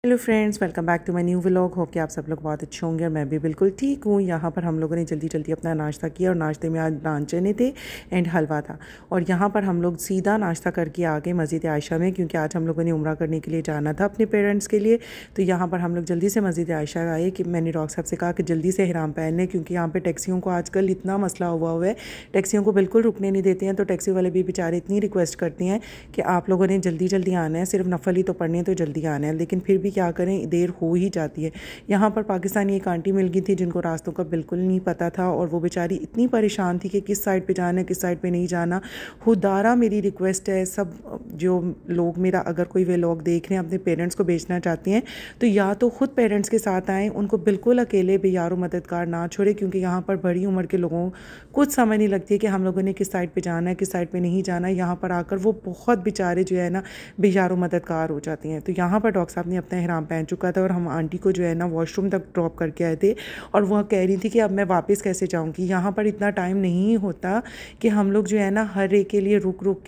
Hello friends, welcome back to my new vlog. Hope कि आप सब लोग बहुत अच्छे होंगे और मैं भी बिल्कुल ठीक हूँ। यहाँ पर हम लोगों ने जल्दी जल्दी अपना नाश्ता किया और नाश्ते में आज नान चने थे एंड हलवा था। और यहाँ पर हम लोग सीधा नाश्ता करके आ गए मस्जिद आयशा में, क्योंकि आज हम लोगों ने उम्रा करने के लिए जाना था अपने पेरेंट्स के लिए। तो यहाँ पर हम लोग जल्दी से मस्जिद आयशा आए कि मैंने डॉक्टर साहब से कहा कि जल्दी से हिराम पहन लें, क्योंकि यहाँ पर टैक्सियों को आजकल इतना मसला हुआ है, टैक्सियों को बिल्कुल रुकने नहीं देते हैं। तो टैक्सी वाले भी बेचारे इतनी रिक्वेस्ट करते हैं कि आप लोगों ने जल्दी जल्दी आना है, सिर्फ नफल ही तो पढ़ने तो जल्दी आना है। लेकिन फिर भी क्या करें, देर हो ही जाती है। यहाँ पर पाकिस्तानी एक आंटी मिल गई थी जिनको रास्तों का बिल्कुल नहीं पता था, और वो बेचारी इतनी परेशान थी कि किस साइड पे जाना है, किस साइड पे नहीं जाना। खुदारा मेरी रिक्वेस्ट है, सब जो लोग मेरा अगर कोई वे लोग देख रहे हैं अपने पेरेंट्स को भेजना चाहते हैं तो या तो खुद पेरेंट्स के साथ आएँ, उनको बिल्कुल अकेले बेयारो मददगार ना छोड़े, क्योंकि यहाँ पर बड़ी उम्र के लोगों कुछ समझ नहीं लगती है कि हम लोगों ने किस साइड पर जाना है, किस साइड पर नहीं जाना है। यहाँ पर आकर वो बहुत बेचारे जो है ना बेयारो मददगार हो जाती हैं। तो यहाँ पर डॉक्टर साहब ने अपना हिराम पहन चुका था और हम आंटी को जो है ना वॉशरूम तक ड्रॉप करके आए थे, और वह कह रही थी कि अब मैं वापस कैसे जाऊंगी। यहाँ पर इतना टाइम नहीं होता कि हम लोग जो है ना हर एक के लिए रुक रुक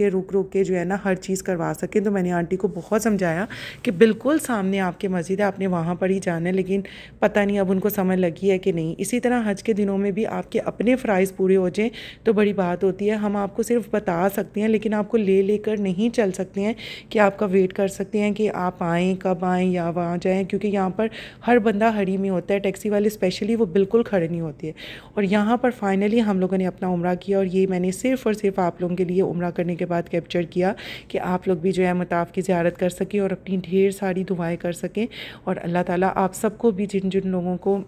के जो है ना हर चीज़ करवा सकें। तो मैंने आंटी को बहुत समझाया कि बिल्कुल सामने आपके मस्जिद है, आपने वहाँ पर ही जाना है, लेकिन पता नहीं अब उनको समझ लगी है कि नहीं। इसी तरह हज के दिनों में भी आपके अपने फ़राइज़ पूरे हो जाएँ तो बड़ी बात होती है। हम आपको सिर्फ बता सकते हैं, लेकिन आपको ले लेकर नहीं चल सकते हैं कि आपका वेट कर सकते हैं कि आप आएँ, कब आएँ या वहाँ जाएँ, क्योंकि यहाँ पर हर बंदा हड़ी में होता है। टैक्सी वाले स्पेशली वो बिल्कुल खड़े नहीं होती है। और यहाँ पर फाइनली हम लोगों ने अपना उम्रा किया, और ये मैंने सिर्फ़ और सिर्फ आप लोगों के लिए उम्रा करने के बाद कैप्चर किया कि आप लोग भी जो है मताफ़ की ज़ियारत कर सकें और अपनी ढेर सारी दुआएं कर सकें। और अल्लाह ताला आप सबको भी, जिन जिन लोगों को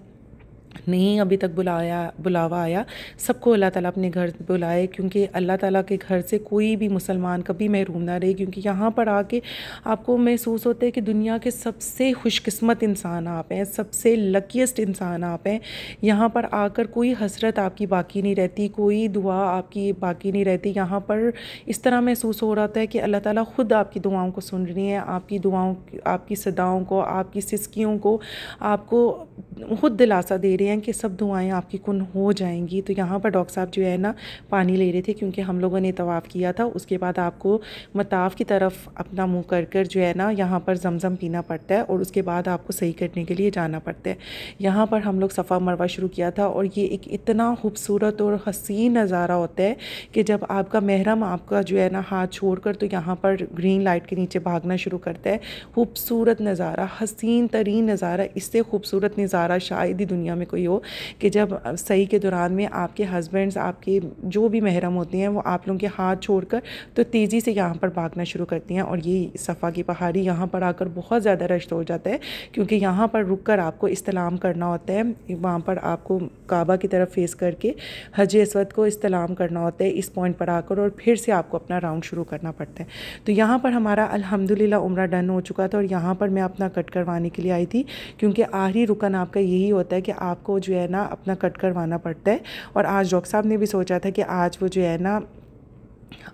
नहीं अभी तक बुलावा आया, सबको अल्लाह ताला अपने घर बुलाए, क्योंकि अल्लाह ताला के घर से कोई भी मुसलमान कभी महरूम ना रहे। क्योंकि यहाँ पर आके आपको महसूस होता है कि दुनिया के सबसे खुशकिस्मत इंसान आप हैं, सबसे लकीस्ट इंसान आप हैं। यहाँ पर आकर कोई हसरत आपकी बाकी नहीं रहती, कोई दुआ आपकी बाकी नहीं रहती। यहाँ पर इस तरह महसूस हो रहा था कि अल्लाह ताला ख़ुद आपकी दुआओं को सुन रही हैं, आपकी दुआओं, आपकी सदाओं को, आपकी सिसकियों को आपको खुद दिलासा दे रहे हैं कि सब दुआएं आपकी कुन हो जाएंगी। तो यहाँ पर डॉक्टर साहब जो है ना पानी ले रहे थे, क्योंकि हम लोगों ने तवाफ़ किया था। उसके बाद आपको मताफ़ की तरफ अपना मुंह कर जो है ना यहाँ पर जमज़म पीना पड़ता है, और उसके बाद आपको सही करने के लिए जाना पड़ता है। यहाँ पर हम लोग सफ़ा मरवा शुरू किया था, और ये एक इतना खूबसूरत और हसीन नज़ारा होता है कि जब आपका महरम आपका जो है ना हाथ छोड़कर तो यहाँ पर ग्रीन लाइट के नीचे भागना शुरू करता है। खूबसूरत नज़ारा, हसीन तरीन नज़ारा, इससे खूबसूरत नज़ारा शायद ही दुनिया में कोई हो कि जब सही के दौरान में आपके हस्बैंड्स, आपके जो भी महरम होते हैं, वो आप लोगों के हाथ छोड़कर तो तेज़ी से यहाँ पर भागना शुरू करती हैं। और ये सफ़ा की पहाड़ी यहाँ पर आकर बहुत ज़्यादा रश हो जाता है, क्योंकि यहाँ पर रुक कर आपको इस्तलाम करना होता है। वहाँ पर आपको काबा की तरफ फेस करके हज अस्वद को इस्तलाम करना होता है इस पॉइंट पर आकर, और फिर से आपको अपना राउंड शुरू करना पड़ता है। तो यहाँ पर हमारा अल्हम्दुलिल्लाह उम्रा डन हो चुका था, और यहाँ पर मैं अपना कट करवाने के लिए आई थी, क्योंकि आखिरी रुकन आपका यही होता है कि आपको जो है ना अपना कट करवाना पड़ता है। और आज डॉक्टर साहब ने भी सोचा था कि आज वो जो है ना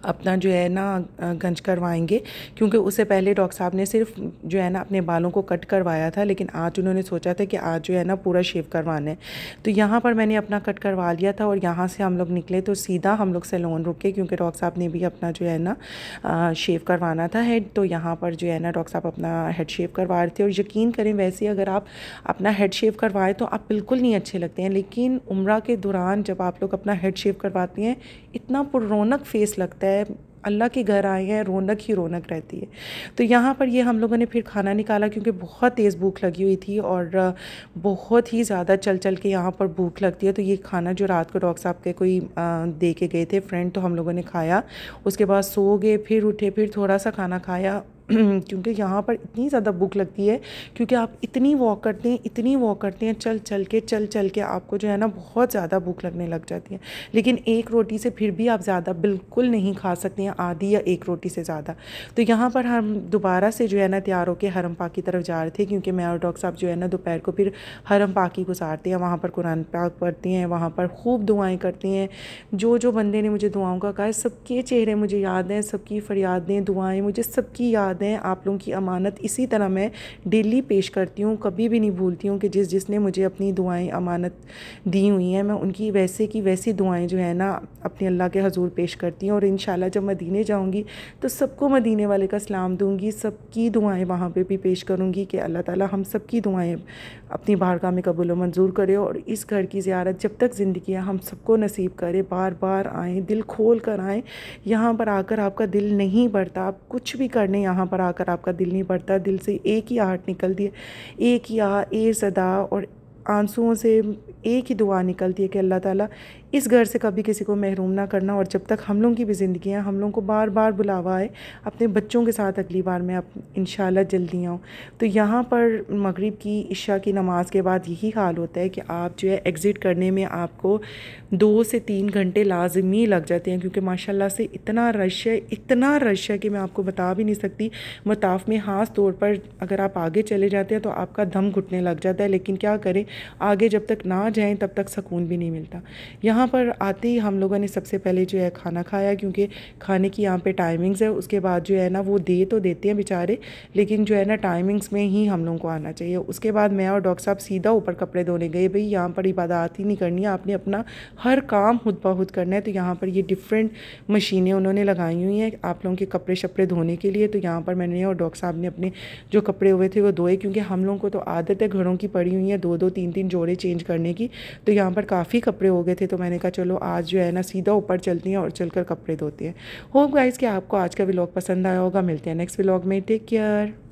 अपना जो है ना गंज करवाएंगे, क्योंकि उससे पहले डॉक्टर साहब ने सिर्फ जो है ना अपने बालों को कट करवाया था, लेकिन आज उन्होंने सोचा था कि आज जो है ना पूरा शेव करवाना है। तो यहाँ पर मैंने अपना कट करवा लिया था, और यहाँ से हम लोग निकले तो सीधा हम लोग सैलून रुके, क्योंकि डॉक्टर साहब ने भी अपना जो है ना शेव करवाना था हेड। तो यहाँ पर जो है ना डॉक्टर साहब अपना हेड शेव करवा रहे थे, और यकीन करें वैसे अगर आप अपना हेड शेव करवाएं तो आप बिल्कुल नहीं अच्छे लगते हैं, लेकिन उम्रा के दौरान जब आप लोग अपना हेड शेव करवाते हैं इतना पुररौनक फेस लगता है। अल्लाह के घर आए हैं, रौनक ही रौनक रहती है। तो यहाँ पर ये हम लोगों ने फिर खाना निकाला, क्योंकि बहुत तेज़ भूख लगी हुई थी, और बहुत ही ज़्यादा चल के यहाँ पर भूख लगती है। तो ये खाना जो रात को डॉक्टर साहब के कोई दे के गए थे फ्रेंड, तो हम लोगों ने खाया। उसके बाद सो गए, फिर उठे, फिर थोड़ा सा खाना खाया क्योंकि यहाँ पर इतनी ज़्यादा भूख लगती है, क्योंकि आप इतनी वॉक करते हैं चल के आपको जो है ना बहुत ज़्यादा भूख लगने लग जाती है। लेकिन एक रोटी से फिर भी आप ज़्यादा बिल्कुल नहीं खा सकते हैं, आधी या एक रोटी से ज़्यादा। तो यहाँ पर हम दोबारा से जो है ना तैयार होकर हरम पाक की तरफ जा रहे थे, क्योंकि मैं और डॉक्टर साहब जो है ना दोपहर को फिर हरम पाक ही गुजारते हैं, वहाँ पर कुरान पाक पढ़ते हैं, वहाँ पर खूब दुआएँ करते हैं। जो बंदे ने मुझे दुआओं का कहा है, सबके चेहरे मुझे याद हैं, सबकी फरियादें, दुआएँ मुझे सबकी याद दें, आप लोगों की अमानत इसी तरह मैं डेली पेश करती हूँ, कभी भी नहीं भूलती हूँ कि जिसने मुझे अपनी दुआएं अमानत दी हुई हैं मैं उनकी वैसे की वैसी दुआएं जो है ना अपने अल्लाह के हजूर पेश करती हूँ। और इंशाल्लाह जब मदीने जाऊँगी तो सबको मदीने वाले का सलाम दूँगी, सबकी दुआएं वहाँ पे भी पेश करूँगी कि अल्लाह ताला हम सबकी दुआएं अपनी बारगाह में कबूल मंजूर करे और इस घर की ज़ियारत जब तक ज़िंदगी है हम सबको नसीब करे। बार बार आएँ, दिल खोल कर आएँ। यहाँ पर आकर आपका दिल नहीं भरता, आप कुछ भी करने यहाँ पर आकर आपका दिल नहीं भरता, दिल से एक ही आहट निकलती है, एक ही ए सदा और आंसुओं से एक ही दुआ निकलती है कि अल्लाह ताला इस घर से कभी किसी को महरूम ना करना। और जब तक हम लोगों की भी ज़िंदगी है, हम लोगों को बार बार बुलावा आए अपने बच्चों के साथ अगली बार मैं इंशाल्लाह जल्दी आऊँ। तो यहाँ पर मगरिब की इशा की नमाज़ के बाद यही हाल होता है कि आप जो है एग्ज़िट करने में आपको 2 से 3 घंटे लाजमी लग जाते हैं, क्योंकि माशाल्लाह से इतना रश है कि मैं आपको बता भी नहीं सकती। मताफ़ में ख़ास तौर पर अगर आप आगे चले जाते हैं तो आपका दम घुटने लग जाता है, लेकिन क्या करें, आगे जब तक ना जाएं तब तक सुकून भी नहीं मिलता। यहाँ पर आते ही हम लोगों ने सबसे पहले जो है खाना खाया, क्योंकि खाने की यहाँ पे टाइमिंग्स है। उसके बाद जो है ना वो दे तो देते हैं बेचारे, लेकिन जो है ना टाइमिंग्स में ही हम लोगों को आना चाहिए। उसके बाद मैं और डॉक्टर साहब सीधा ऊपर कपड़े धोने गए। भाई यहाँ पर इबादत ही नहीं करनी है, आपने अपना हर काम खुद ब खुद करना है। तो यहाँ पर ये डिफरेंट मशीनें उन्होंने लगाई हुई हैं आप लोगों के कपड़े शपड़े धोने के लिए। तो यहाँ पर मैंने और डॉक्टर साहब ने अपने जो कपड़े हुए थे वो धोए, क्योंकि हम लोगों को तो आदत है घरों की पड़ी हुई है 2-2 3-3 जोड़े चेंज करने की। तो यहाँ पर काफ़ी कपड़े हो गए थे, तो मैंने कहा चलो आज जो है ना सीधा ऊपर चलती हैं और चलकर कपड़े धोते हैं। होप गाइस कि आपको आज का व्लॉग पसंद आया होगा। मिलते हैं नेक्स्ट व्लॉग में, टेक केयर।